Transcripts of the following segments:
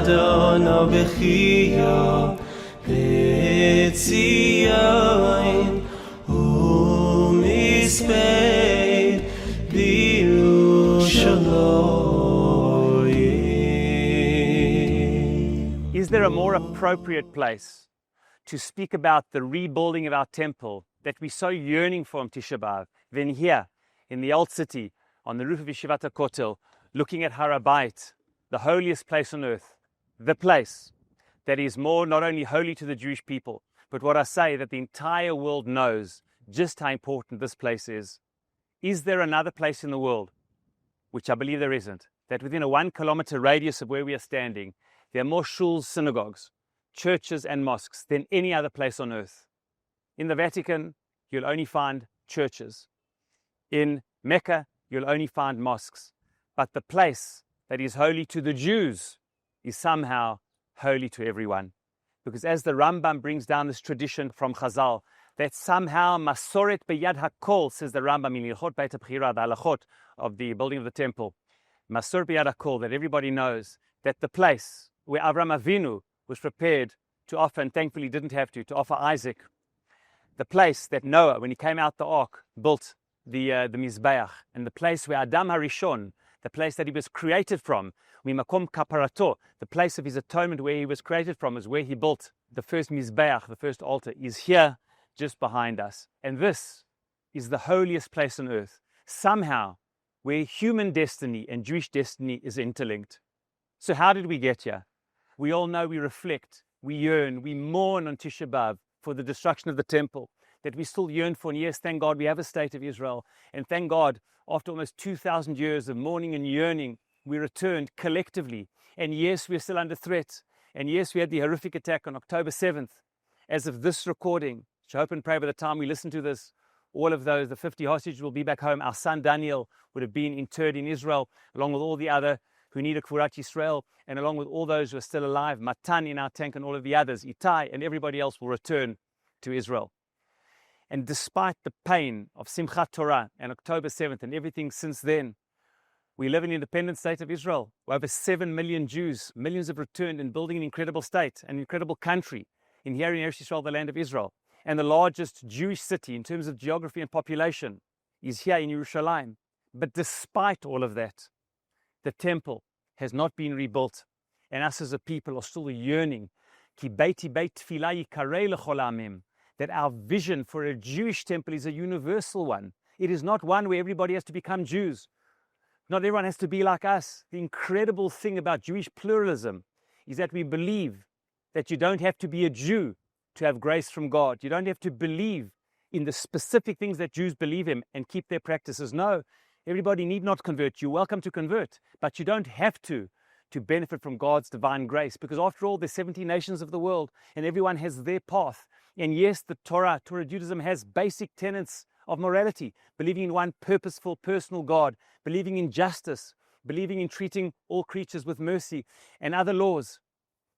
Adono b'chiyah b'tzion u'misped b'Yerushalayim. Is there a more appropriate place to speak about the rebuilding of our temple that we're so yearning for on Tisha B'Av than here in the old city on the roof of Yeshivat HaKotel, looking at Har HaBayit, the holiest place on earth, the place that is more not only holy to the Jewish people, but what I say that the entire world knows just how important this place is. Is there another place in the world, which I believe there isn't, that within a 1 kilometer radius of where we are standing, there are more shuls, synagogues, churches and mosques than any other place on earth? In the Vatican, you'll only find churches. In Mecca, you'll only find mosques. But the place that is holy to the Jews is somehow holy to everyone. Because as the Rambam brings down this tradition from Chazal, that somehow Masoret beyad hakol, says the Rambam in Ilchot Beit HaBchira, the halachot of the building of the temple, Masoret beyad hakol, that everybody knows that the place where Avraham Avinu was prepared to offer, and thankfully didn't have to offer Isaac, the place that Noah, when he came out the ark, built the Mizbeach, and the place where Adam HaRishon, the place that he was created from, Mimakom Kaparato, the place of his atonement where he was created from, is where he built the first Mizbeach, the first altar, is here just behind us. And this is the holiest place on earth, somehow where human destiny and Jewish destiny is interlinked. So how did we get here? We all know we reflect, we yearn, we mourn on Tisha B'Av for the destruction of the temple, that we still yearn for. And yes, thank God we have a state of Israel. And thank God, after almost 2,000 years of mourning and yearning, we returned collectively. And yes, we're still under threat. And yes, we had the horrific attack on October 7th. As of this recording, which I hope and pray by the time we listen to this, all of those, the 50 hostages will be back home. Our son Daniel would have been interred in Israel, along with all the other who need a Kfurat Yisrael, and along with all those who are still alive, Matan in our tank and all of the others, Itai and everybody else will return to Israel. And despite the pain of Simchat Torah and October 7th and everything since then, we live in the independent state of Israel. We're over 7 million Jews. Millions have returned and building an incredible state, an incredible country in here in Eretz Yisrael, the land of Israel. And the largest Jewish city in terms of geography and population is here in Yerushalayim. But despite all of that, the temple has not been rebuilt. And us as a people are still yearning. Ki beiti beit tefillah yikarei lechol ha'amim. That our vision for a Jewish temple is a universal one. It is not one where everybody has to become Jews. Not everyone has to be like us. The incredible thing about Jewish pluralism is that we believe that you don't have to be a Jew to have grace from God. You don't have to believe in the specific things that Jews believe in and keep their practices. No, everybody need not convert. You're welcome to convert, but you don't have to benefit from God's divine grace, because after all, there's 70 nations of the world and everyone has their path. And yes, the Torah Judaism has basic tenets of morality, believing in one purposeful, personal God, believing in justice, believing in treating all creatures with mercy and other laws.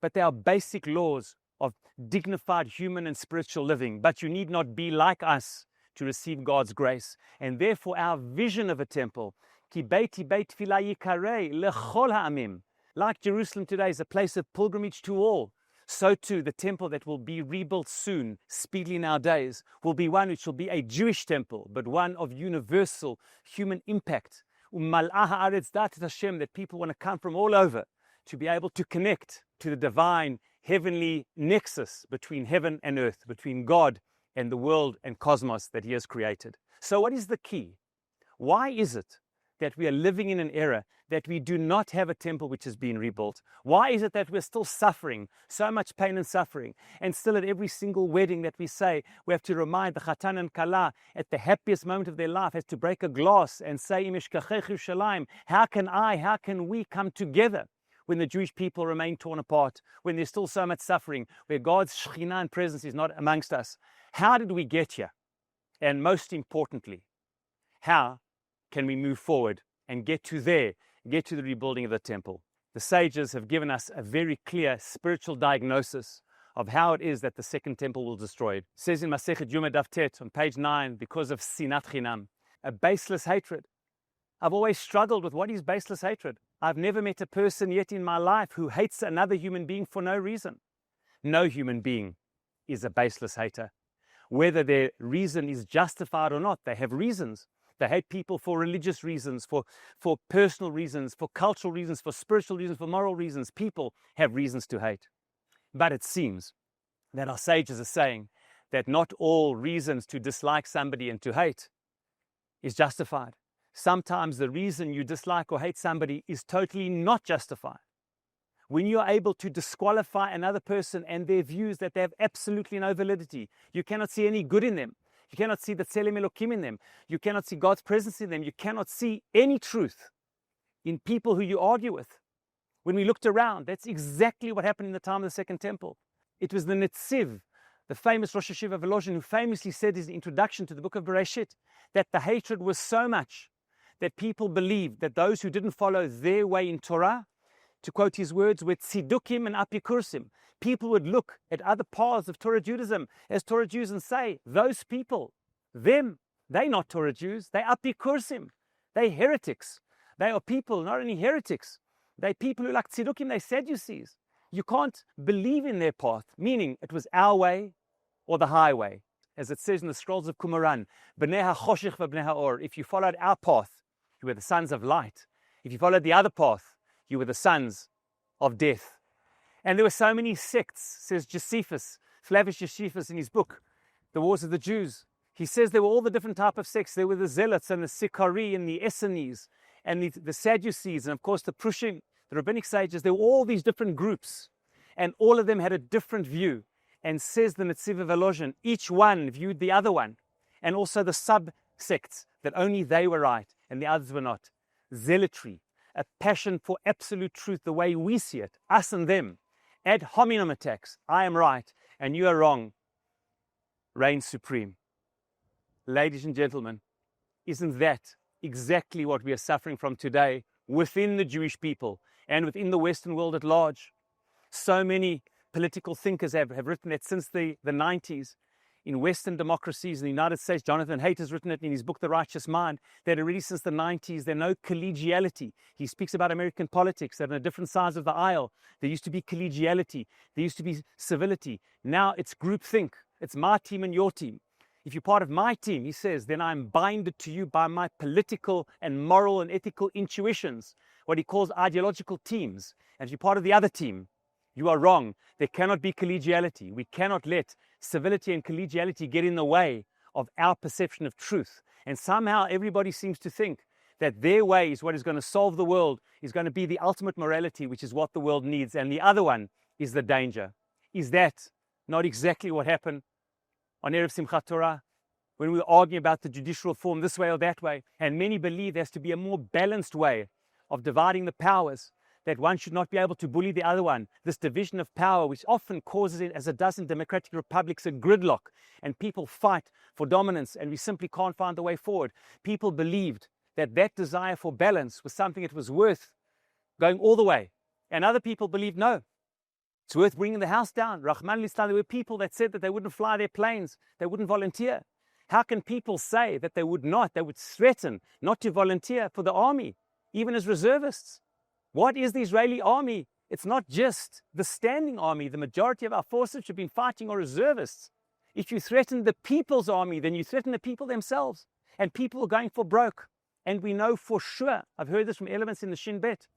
But they are basic laws of dignified human and spiritual living. But you need not be like us to receive God's grace. And therefore our vision of a temple, ki beiti beit tefillah yikarei lechol ha'amim, like Jerusalem today is a place of pilgrimage to all, so too the temple that will be rebuilt soon, speedily in our days, will be one which will be a Jewish temple, but one of universal human impact. Umal'ah ha'aretz dat Hashem, that people want to come from all over to be able to connect to the divine heavenly nexus between heaven and earth, between God and the world and cosmos that He has created. So what is the key? Why is it that we are living in an era that we do not have a temple which has been rebuilt? Why is it that we're still suffering so much pain and suffering, and still at every single wedding that we say, we have to remind the Chatan and Kala at the happiest moment of their life has to break a glass and say, Im eshkachech Yerushalayim, how can we come together when the Jewish people remain torn apart, when there's still so much suffering, where God's Shekhinah and presence is not amongst us? How did we get here? And most importantly, how can we move forward and get to the rebuilding of the temple? The sages have given us a very clear spiritual diagnosis of how it is that the second temple will destroy it. It says in Masechet Yoma Daf Tet on page 9, because of sinat chinam, a baseless hatred. I've always struggled with what is baseless hatred. I've never met a person yet in my life who hates another human being for no reason. No human being is a baseless hater. Whether their reason is justified or not, they have reasons. They hate people for religious reasons, for personal reasons, for cultural reasons, for spiritual reasons, for moral reasons. People have reasons to hate. But it seems that our sages are saying that not all reasons to dislike somebody and to hate is justified. Sometimes the reason you dislike or hate somebody is totally not justified. When you are able to disqualify another person and their views that they have absolutely no validity, you cannot see any good in them. You cannot see the Tselem Elokim in them. You cannot see God's presence in them. You cannot see any truth in people who you argue with. When we looked around, that's exactly what happened in the time of the Second Temple. It was the Netziv, the famous Rosh Hashiva Volozhin, who famously said in his introduction to the book of Bereshit that the hatred was so much that people believed that those who didn't follow their way in Torah, to quote his words, were tzidukim and apikursim. People would look at other paths of Torah Judaism as Torah Jews and say, those people, them, they're not Torah Jews, they're apikursim, they're heretics. They are people, not only heretics, they're people who like tzidukim, they're Sadducees. You can't believe in their path, meaning it was our way or the highway. As it says in the scrolls of Qumran, B'nei ha'choshech v'bnei ha'or. If you followed our path, you were the sons of light. If you followed the other path, you were the sons of death. And there were so many sects, says Josephus, Flavius Josephus in his book, The Wars of the Jews. He says there were all the different type of sects. There were the Zealots and the Sicarii and the Essenes and the Sadducees and of course the Prushim, the rabbinic sages. There were all these different groups and all of them had a different view. And says the Netziv of Volozhin, each one viewed the other one, and also the sub-sects, that only they were right and the others were not. Zealotry, a passion for absolute truth the way we see it, us and them. Ad hominem attacks, I am right and you are wrong, reigns supreme. Ladies and gentlemen, isn't that exactly what we are suffering from today within the Jewish people and within the Western world at large? So many political thinkers have written that since the 90s, in Western democracies in the United States, Jonathan Haidt has written it in his book, The Righteous Mind, that already since the 90s, there's no collegiality. He speaks about American politics, that on different sides of the aisle, there used to be collegiality, there used to be civility. Now it's groupthink. It's my team and your team. If you're part of my team, he says, then I'm binded to you by my political and moral and ethical intuitions, what he calls ideological teams. And if you're part of the other team, you are wrong. There cannot be collegiality. We cannot let civility and collegiality get in the way of our perception of truth. And somehow everybody seems to think that their way is what is going to solve the world, is going to be the ultimate morality, which is what the world needs. And the other one is the danger. Is that not exactly what happened on Erev Simchat Torah, when we were arguing about the judicial reform this way or that way? And many believe there has to be a more balanced way of dividing the powers, that one should not be able to bully the other one. This division of power, which often causes it, as it does in democratic republics, a gridlock, and people fight for dominance, and we simply can't find the way forward. People believed that that desire for balance was something that was worth going all the way. And other people believed, no, it's worth bringing the house down. Rahman al-Islam, there were people that said that they wouldn't fly their planes, they wouldn't volunteer. How can people say that they would threaten not to volunteer for the army, even as reservists? What is the Israeli army? It's not just the standing army. The majority of our forces should be fighting are reservists. If you threaten the people's army, then you threaten the people themselves. And people are going for broke. And we know for sure, I've heard this from elements in the Shin Bet,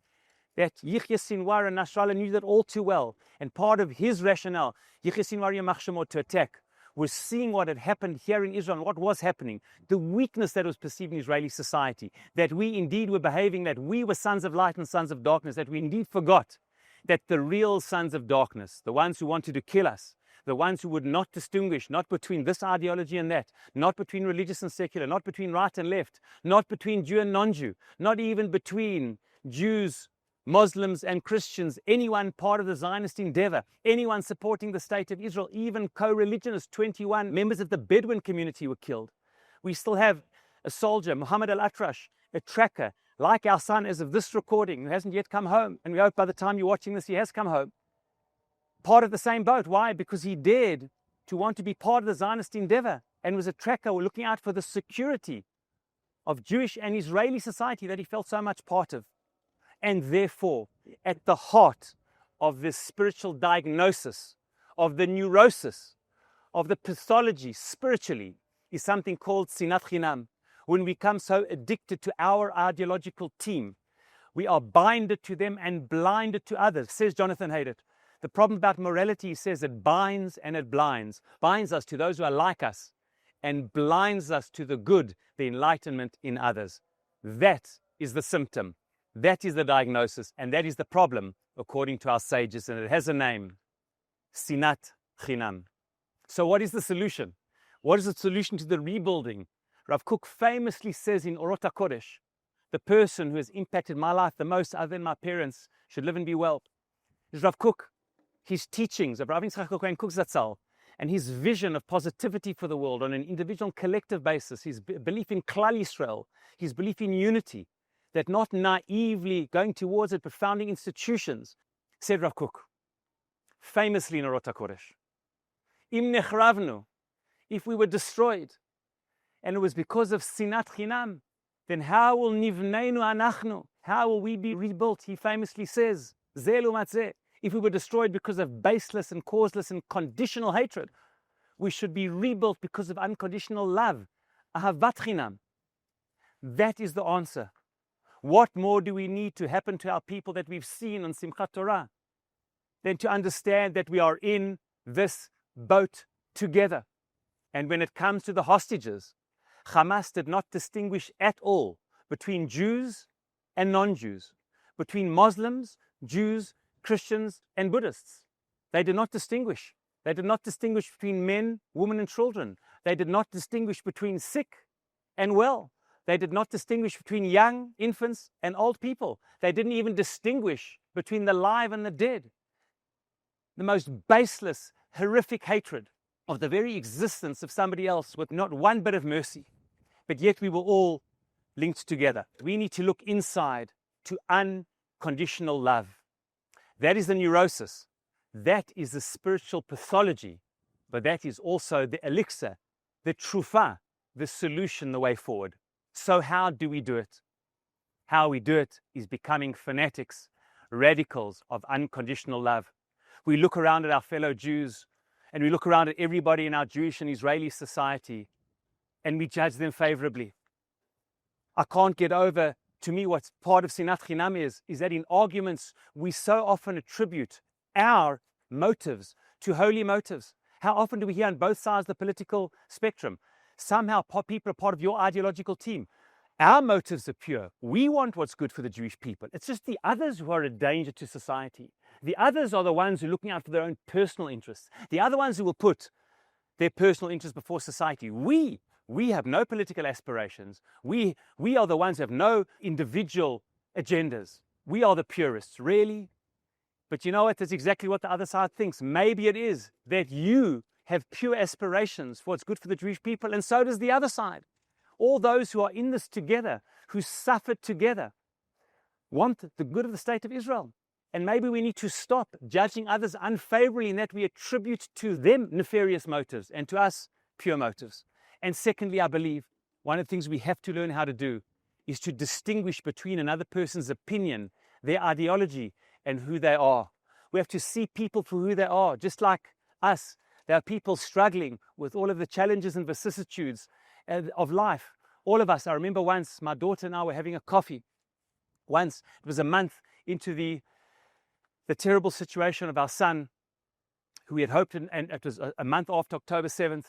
that Yichya Sinwar and Nasrallah knew that all too well. And part of his rationale, Yichya Sinwar Yamach Shemo, to attack, was seeing what had happened here in Israel and what was happening, the weakness that was perceived in Israeli society, that we indeed were behaving, that we were sons of light and sons of darkness, that we indeed forgot that the real sons of darkness, the ones who wanted to kill us, the ones who would not distinguish, not between this ideology and that, not between religious and secular, not between right and left, not between Jew and non-Jew, not even between Jews, Muslims and Christians, anyone part of the Zionist endeavor, anyone supporting the state of Israel, even co-religionists. 21 members of the Bedouin community were killed. We still have a soldier, Muhammad al-Atrash, a tracker, like our son as of this recording, who hasn't yet come home. And we hope by the time you're watching this, he has come home. Part of the same boat. Why? Because he dared to want to be part of the Zionist endeavor and was a tracker looking out for the security of Jewish and Israeli society that he felt so much part of. And therefore, at the heart of this spiritual diagnosis, of the neurosis, of the pathology spiritually, is something called sinat chinam. When we become so addicted to our ideological team, we are binded to them and blinded to others, says Jonathan Haidt. The problem about morality, he says, it binds and it blinds. Binds us to those who are like us and blinds us to the good, the enlightenment in others. That is the symptom. That is the diagnosis. And that is the problem, according to our sages. And it has a name. Sinat chinam. So what is the solution? What is the solution to the rebuilding? Rav Kook famously says in Orot HaKodesh, the person who has impacted my life the most, other than my parents, should live and be well, is Rav Kook. His teachings of Rav Yitzchak Kohen Kook Zatzal and his vision of positivity for the world on an individual and collective basis, his belief in Klal Yisrael, his belief in unity, that not naively going towards it, but founding institutions, said Rav Kook, famously in Orot HaKodesh, Im nechravnu, if we were destroyed, and it was because of sinat chinam, then how will nivneinu anachnu? How will we be rebuilt? He famously says, Zeh lumat zeh. If we were destroyed because of baseless and causeless and conditional hatred, we should be rebuilt because of unconditional love, ahavat chinam. That is the answer. What more do we need to happen to our people that we've seen on Simchat Torah than to understand that we are in this boat together? And when it comes to the hostages, Hamas did not distinguish at all between Jews and non-Jews, between Muslims, Jews, Christians, and Buddhists. They did not distinguish. They did not distinguish between men, women, and children. They did not distinguish between sick and well. They did not distinguish between young infants and old people. They didn't even distinguish between the alive and the dead. The most baseless, horrific hatred of the very existence of somebody else with not one bit of mercy. But yet we were all linked together. We need to look inside to unconditional love. That is the neurosis. That is the spiritual pathology. But that is also the elixir, the trufa, the solution, the way forward. So how do we do it? How we do it is becoming fanatics, radicals of unconditional love. We look around at our fellow Jews, and we look around at everybody in our Jewish and Israeli society, and we judge them favorably. I can't get over, to me, what's part of sinat chinam is that in arguments, we so often attribute our motives to holy motives. How often do we hear on both sides of the political spectrum? Somehow people are part of your ideological team. Our motives are pure. We want what's good for the Jewish people. It's just the others who are a danger to society. The others are the ones who are looking out for their own personal interests. The other ones who will put their personal interests before society. We have no political aspirations. We are the ones who have no individual agendas. We are the purists, really. But you know what? That's exactly what the other side thinks. Maybe it is that you have pure aspirations for what's good for the Jewish people, and so does the other side. All those who are in this together, who suffered together, want the good of the state of Israel. And maybe we need to stop judging others unfavorably in that we attribute to them nefarious motives and to us pure motives. And secondly, I believe one of the things we have to learn how to do is to distinguish between another person's opinion, their ideology, and who they are. We have to see people for who they are, just like us. There are people struggling with all of the challenges and vicissitudes of life. All of us. I remember once my daughter and I were having a coffee. Once, it was a month into the terrible situation of our son, who we had hoped, and it was a month after October 7th,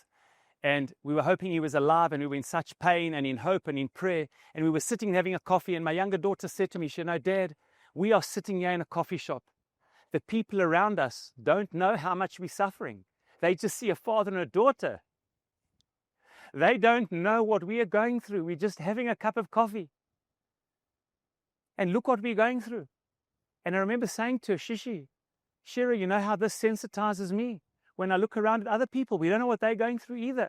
and we were hoping he was alive, and we were in such pain and in hope and in prayer, and we were sitting having a coffee, and my younger daughter said to me, she said, "No, Dad, we are sitting here in a coffee shop. The people around us don't know how much we're suffering. They just see a father and a daughter. They don't know what we are going through. We're just having a cup of coffee. And look what we're going through." And I remember saying to her, Shira, you know how this sensitizes me? When I look around at other people, we don't know what they're going through either.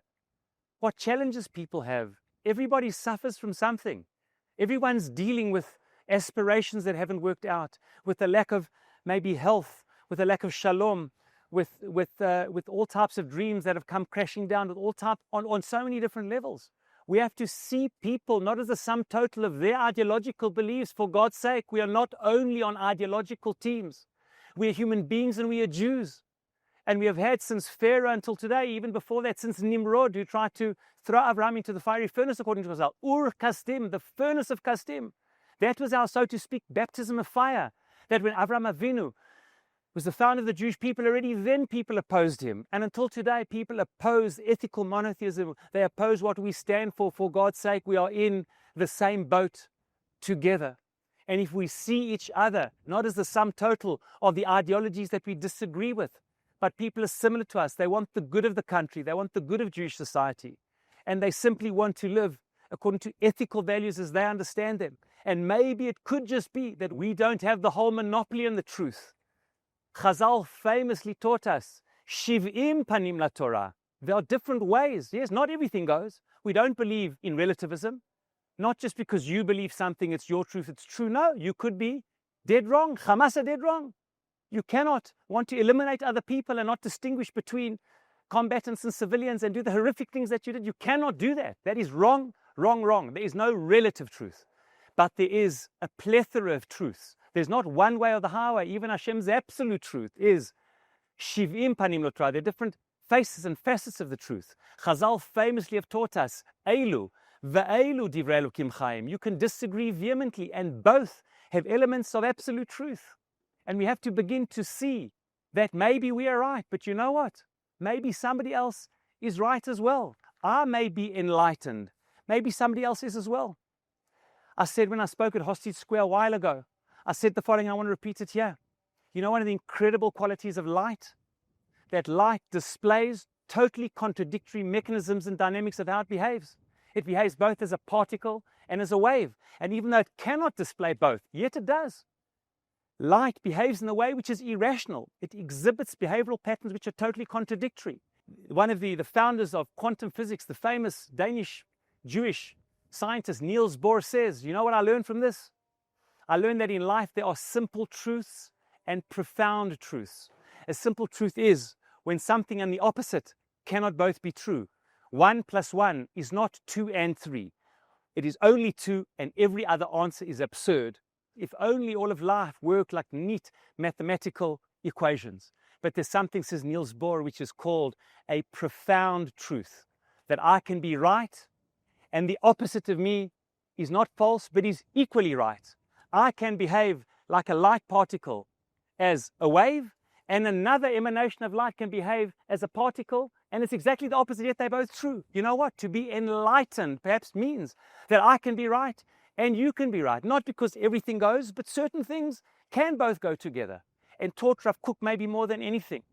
What challenges people have. Everybody suffers from something. Everyone's dealing with aspirations that haven't worked out, with the lack of maybe health, with the lack of shalom, with all types of dreams that have come crashing down, with all types on so many different levels. We have to see people not as the sum total of their ideological beliefs. For God's sake, we are not only on ideological teams. We are human beings and we are Jews. And we have had since Pharaoh until today, even before that, since Nimrod, who tried to throw Abraham into the fiery furnace, according to Chazal. Ur Kasdim, the furnace of Kasdim. That was our, so to speak, baptism of fire. That when Abraham Avinu was the founder of the Jewish people, already then people opposed him. And until today, people oppose ethical monotheism. They oppose what we stand for. For God's sake, we are in the same boat together. And if we see each other, not as the sum total of the ideologies that we disagree with, but people are similar to us. They want the good of the country. They want the good of Jewish society. And they simply want to live according to ethical values as they understand them. And maybe it could just be that we don't have the whole monopoly on the truth. Chazal famously taught us, Shiv'im panim la Torah. There are different ways. Yes, not everything goes. We don't believe in relativism. Not just because you believe something, it's your truth, it's true. No, you could be dead wrong. Hamas are dead wrong. You cannot want to eliminate other people and not distinguish between combatants and civilians and do the horrific things that you did. You cannot do that. That is wrong, wrong, wrong. There is no relative truth, but there is a plethora of truths. There's not one way or the highway. Even Hashem's absolute truth is Shiv'im panim lo Torah. There are different faces and facets of the truth. Chazal famously have taught us, Eilu ve'eilu divrei Elokim chaim. You can disagree vehemently, and both have elements of absolute truth. And we have to begin to see that maybe we are right, but you know what? Maybe somebody else is right as well. I may be enlightened. Maybe somebody else is as well. I said when I spoke at Hostage Square a while ago, I said the following, I want to repeat it here. You know one of the incredible qualities of light? That light displays totally contradictory mechanisms and dynamics of how it behaves. It behaves both as a particle and as a wave. And even though it cannot display both, yet it does. Light behaves in a way which is irrational. It exhibits behavioral patterns which are totally contradictory. One of the founders of quantum physics, the famous Danish Jewish scientist Niels Bohr, says, you know what I learned from this? I learned that in life there are simple truths and profound truths. A simple truth is when something and the opposite cannot both be true. 1 + 1 is not 2 and 3. It is only 2, and every other answer is absurd. If only all of life worked like neat mathematical equations. But there's something, says Niels Bohr, which is called a profound truth. That I can be right, and the opposite of me is not false, but is equally right. I can behave like a light particle as a wave, and another emanation of light can behave as a particle, and it's exactly the opposite, yet they're both true. You know what? To be enlightened perhaps means that I can be right and you can be right. Not because everything goes, but certain things can both go together. And taught Rav Kook maybe more than anything,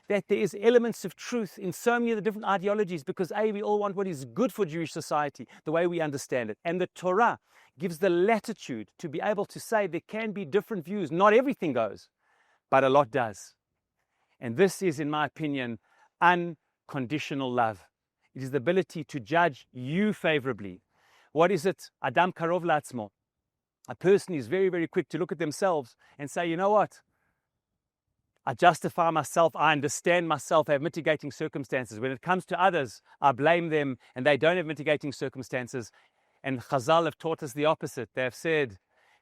that there is elements of truth in so many of the different ideologies, because we all want what is good for Jewish society, the way we understand it. And the Torah gives the latitude to be able to say there can be different views. Not everything goes, but a lot does. And this is, in my opinion, unconditional love. It is the ability to judge you favorably. What is it? Adam karov la'atzmo. A person is very, very quick to look at themselves and say, you know what? I justify myself, I understand myself, I have mitigating circumstances. When it comes to others, I blame them and they don't have mitigating circumstances. And Chazal have taught us the opposite. They have said,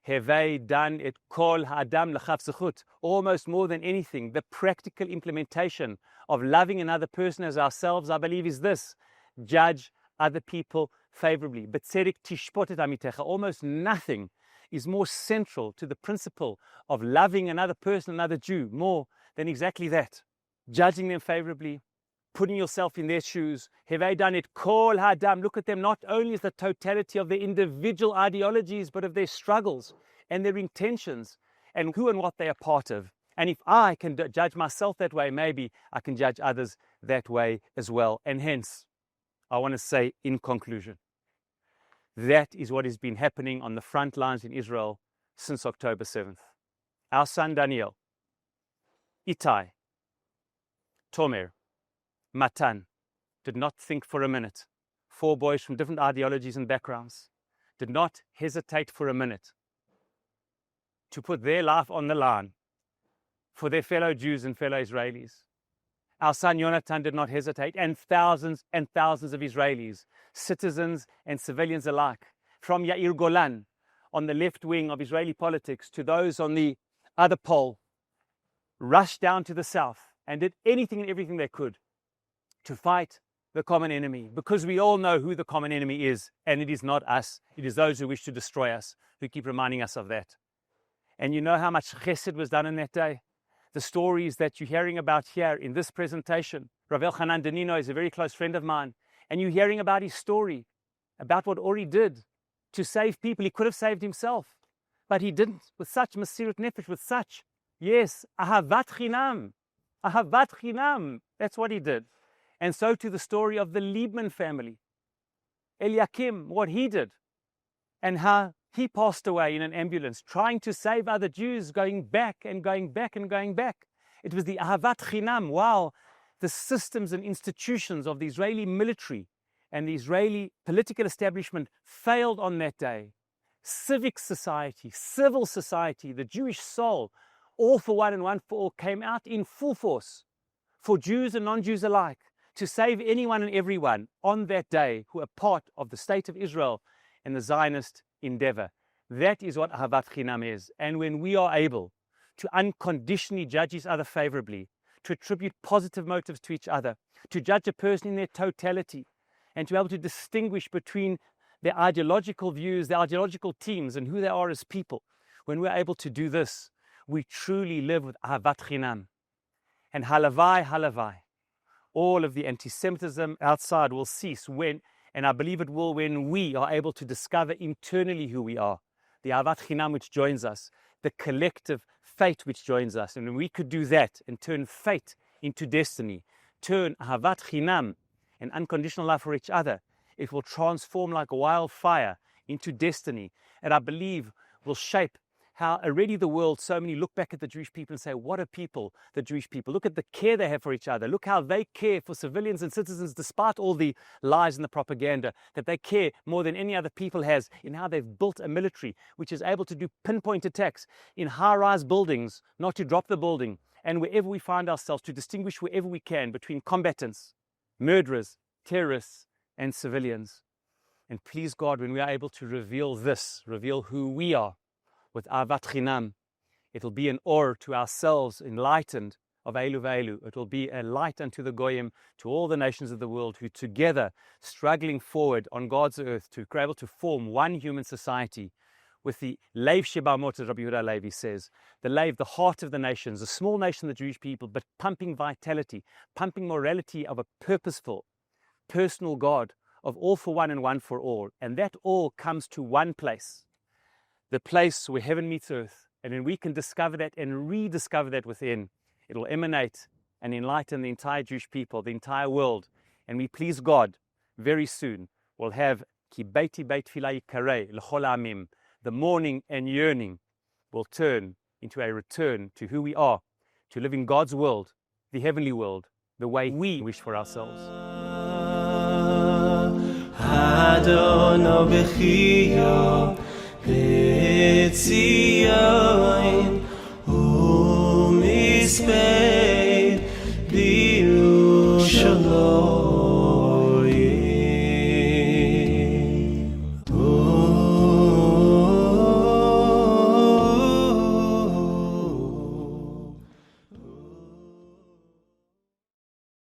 Hevei dan et kol ha'adam l'chav zechut. Almost more than anything, the practical implementation of loving another person as ourselves, I believe, is this: judge other people favorably. B'tzedek tishpot et amitecha. Almost nothing is more central to the principle of loving another person, another Jew, more than exactly that. Judging them favorably, putting yourself in their shoes. Hevei dan et kol ha'adam. Look at them not only as the totality of their individual ideologies, but of their struggles and their intentions and who and what they are part of. And if I can judge myself that way, maybe I can judge others that way as well. And hence, I want to say in conclusion, that is what has been happening on the front lines in Israel since October 7th. Our son Daniel, Itai, Tomer, Matan did not think for a minute. 4 boys from different ideologies and backgrounds did not hesitate for a minute to put their life on the line for their fellow Jews and fellow Israelis. our son Yonatan did not hesitate, and thousands of Israelis, citizens and civilians alike, from Yair Golan on the left wing of Israeli politics to those on the other pole, rushed down to the south and did anything and everything they could to fight the common enemy, because we all know who the common enemy is, and it is not us. It is those who wish to destroy us, who keep reminding us of that. And you know how much chesed was done in that day? The stories that you're hearing about here in this presentation. Rav Elchanan Danino is a very close friend of mine, and you're hearing about his story, about what Ori did to save people. He could have saved himself, but he didn't, with such masirut nefesh, with such, yes, ahavat chinam. Ahavat chinam. That's what he did. And so to the story of the Liebman family, Eliakim, what he did, and how he passed away in an ambulance, trying to save other Jews, going back and going back and going back. It was the ahavat chinam. Wow, the systems and institutions of the Israeli military and the Israeli political establishment failed on that day. Civic society, civil society, the Jewish soul, all for one and one for all, came out in full force for Jews and non-Jews alike, to save anyone and everyone on that day who are part of the state of Israel and the Zionist endeavor. That is what ahavat chinam is. And when we are able to unconditionally judge each other favorably, to attribute positive motives to each other, to judge a person in their totality, and to be able to distinguish between their ideological views, their ideological teams, and who they are as people, when we're able to do this, we truly live with ahavat chinam. And halavai, all of the anti-Semitism outside will cease when, and I believe it will, when we are able to discover internally who we are, the ahavat chinam which joins us, the collective fate which joins us. And when we could do that and turn fate into destiny, turn ahavat chinam and unconditional love for each other, it will transform like wildfire into destiny. And I believe will shape how already the world, so many look back at the Jewish people and say, what a people, the Jewish people. Look at the care they have for each other. Look how they care for civilians and citizens, despite all the lies and the propaganda, that they care more than any other people has in how they've built a military which is able to do pinpoint attacks in high-rise buildings, not to drop the building, and wherever we find ourselves, to distinguish wherever we can between combatants, murderers, terrorists, and civilians. And please God, when we are able to reveal this, reveal who we are, with ahavat chinam, it will be an or to ourselves, enlightened of Elu V'Elu. It will be a light unto the Goyim, to all the nations of the world who together, struggling forward on God's earth, to be able to form one human society with the Leiv Sheba'amot, as Rabbi Yehuda Levi says, the Leiv, the heart of the nations, a small nation, the Jewish people, but pumping vitality, pumping morality of a purposeful, personal God, of all for one and one for all. And that all comes to one place, the place where heaven meets earth. And when we can discover that and rediscover that within, it will emanate and enlighten the entire Jewish people, the entire world. And we please God, very soon we'll have Ki Beiti Beit Tfilah Yikareh L'chol Ha'amim. The mourning and yearning will turn into a return to who we are, to live in God's world, the heavenly world, the way we wish for ourselves. Letzion,